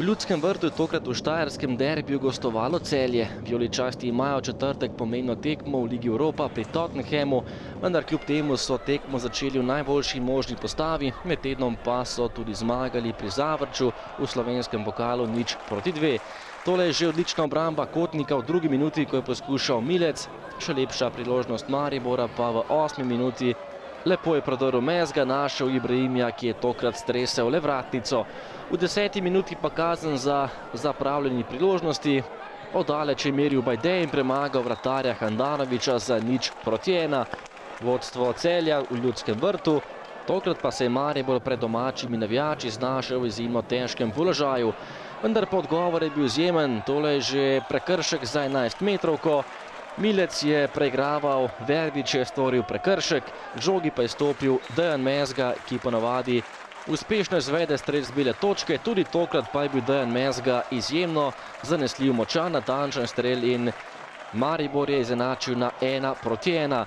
Ljudskem vrtu je tokrat v štajerskem derbiju gostovalo Celje. Vijoličasti imajo četrtek pomembno tekmo v Ligi Europa pri Tottenhamu, vendar kljub temu so tekmo začeli v najboljši možni postavi, med tednom pa so tudi zmagali pri Zavrču v slovenskem pokalu 0:2. Tole je že odlična obramba Kotnika v drugi minuti, ko je poskušal Milec, še lepša priložnost Maribora pa v 8. minuti. Lepo je prodrl Mezga, našel Ibrahimija, ki je tokrat stresel le vratnico. V 10. minuti pa kazen za zapravljeni priložnosti. Odaleč je meril Bajde in premagal vratarja Handanoviča za 0:1. Vodstvo Celja v Ljudskem vrtu. Tokrat pa se je Maribor pred domačimi navijači znašel v izjemno težkem položaju. Vendar pa odgovor je bil izjemen. Tole je že prekršek za 11 metrovko. Milec je preigraval, Verbič je storil prekršek, k žogi pa je stopil Dejan Mezga, ki ponavadi uspešno izvede strel z bele točke. Tudi tokrat pa je bil Dejan Mezga izjemno zanesljiv, močan, natančen strel in Maribor je izenačil na 1:1.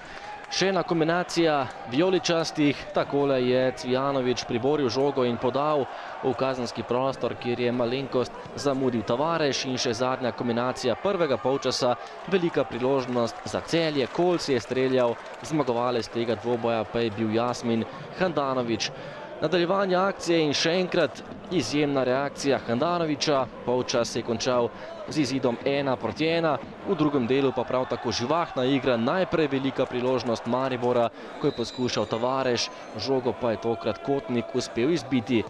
Še ena kombinacija vijoličastih, takole je Cvijanović priboril žogo in podal v kazenski prostor, kjer je malenkost zamudil Tavares, in še zadnja kombinacija prvega polčasa, velika priložnost za Celje. Kolc je streljal, zmagovalec tega dvoboja pa je bil Jasmin Handanović. Nadaljevanje akcije in še enkrat izjemna reakcija Handanovića. Polčas se je končal z izidom 1:1. V drugem delu pa prav tako živahna igra, najprej velika priložnost Maribora, ko je poskušal Tavares, žogo pa je tokrat Kotnik uspel izbiti.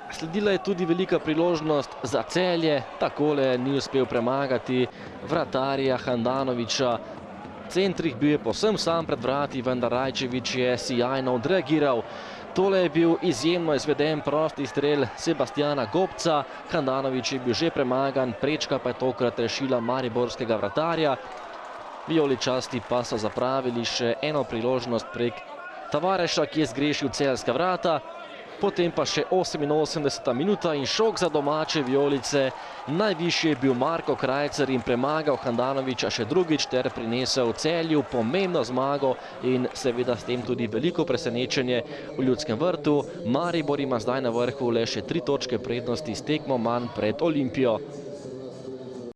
Sledila je tudi velika priložnost za Celje, takole ni uspel premagati vratarja Handanovića. Centrih bil je povsem sam pred vrati, vendar Rajčević je sijajno odreagiral. Tole je bil izjemno izveden prosti strel Sebastjana Gobca. Handanović je bil že premagan, prečka pa je tokrat rešila mariborskega vratarja. Vijoličasti pa so zapravili še eno priložnost prek Tavareša, ki je zgrešil celjska vrata. Potem pa še 88. minuta in šok za domače Vijolice. Najvišji je bil Marko Krajcer in premagal Handanovića še drugič ter prinesel Celju pomembno zmago in seveda s tem tudi veliko presenečenje v Ljudskem vrtu. Maribor ima zdaj na vrhu le še 3 točke prednosti s tekmo manj pred Olimpijo.